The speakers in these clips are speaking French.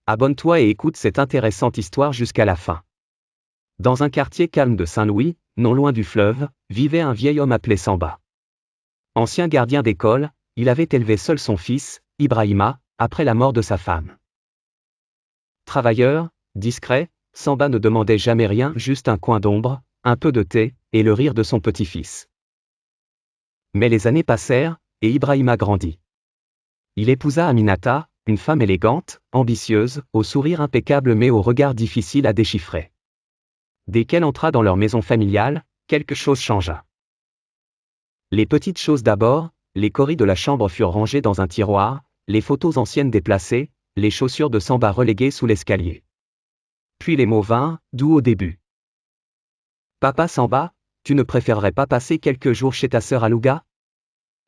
Abonne-toi et écoute cette intéressante histoire jusqu'à la fin. Dans un quartier calme de Saint-Louis, non loin du fleuve, vivait un vieil homme appelé Samba. Ancien gardien d'école, il avait élevé seul son fils, Ibrahima, après la mort de sa femme. Travailleur, discret, Samba ne demandait jamais rien, juste un coin d'ombre, un peu de thé, et le rire de son petit-fils. Mais les années passèrent, et Ibrahima grandit. Il épousa Aminata, une femme élégante, ambitieuse, au sourire impeccable mais au regard difficile à déchiffrer. Dès qu'elle entra dans leur maison familiale, quelque chose changea. Les petites choses d'abord, les coris de la chambre furent rangés dans un tiroir, les photos anciennes déplacées, les chaussures de Samba reléguées sous l'escalier. Puis les mots vinrent, doux au début. « Papa Samba, tu ne préférerais pas passer quelques jours chez ta sœur Alouga ?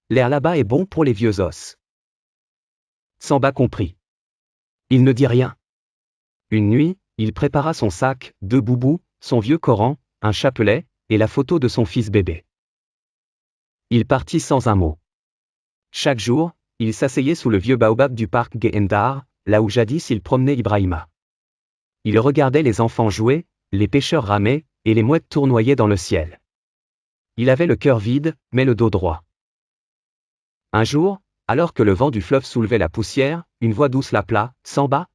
L'air là-bas est bon pour les vieux os. » Samba comprit. Il ne dit rien. Une nuit, il prépara son sac, 2 boubous, son vieux Coran, un chapelet, et la photo de son fils bébé. Il partit sans un mot. Chaque jour, il s'asseyait sous le vieux baobab du parc Guéhendar, là où jadis il promenait Ibrahima. Il regardait les enfants jouer, les pêcheurs ramer, et les mouettes tournoyer dans le ciel. Il avait le cœur vide, mais le dos droit. Un jour, alors que le vent du fleuve soulevait la poussière, une voix douce l'appela, « Samba ?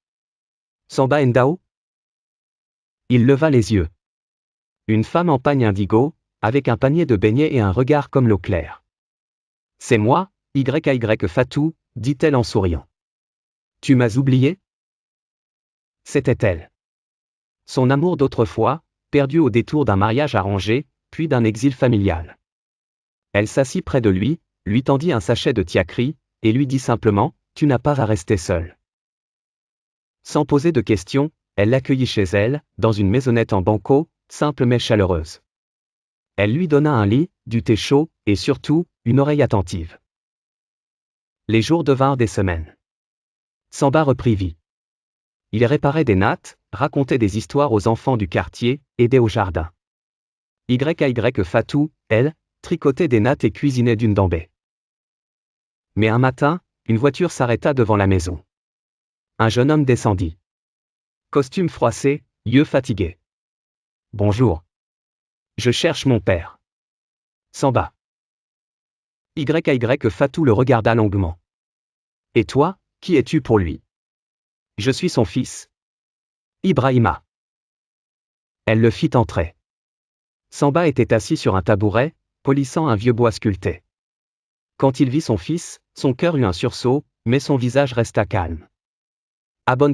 Samba Ndao ?» Il leva les yeux. Une femme en pagne indigo, avec un panier de beignets et un regard comme l'eau claire. « C'est moi, YY Fatou, » dit-elle en souriant. « Tu m'as oublié ?» C'était elle. Son amour d'autrefois, perdu au détour d'un mariage arrangé, puis d'un exil familial. Elle s'assit près de lui tendit un sachet de tiakri, et lui dit simplement, « Tu n'as pas à rester seul. » Sans poser de questions, elle l'accueillit chez elle, dans une maisonnette en banco, simple mais chaleureuse. Elle lui donna un lit, du thé chaud, et surtout, une oreille attentive. Les jours devinrent des semaines. Samba reprit vie. Il réparait des nattes, racontait des histoires aux enfants du quartier, aidait au jardin. YY Fatou, elle, tricotait des nattes et cuisinait d'une dambée. Mais un matin, une voiture s'arrêta devant la maison. Un jeune homme descendit. Costume froissé, yeux fatigués. « Bonjour. Je cherche mon père. Samba. » YY Fatou le regarda longuement. « Et toi, qui es-tu pour lui ? » »« Je suis son fils. Ibrahima. » Elle le fit entrer. Samba était assis sur un tabouret, polissant un vieux bois sculpté. Quand il vit son fils, son cœur eut un sursaut, mais son visage resta calme. « Abonne-toi. »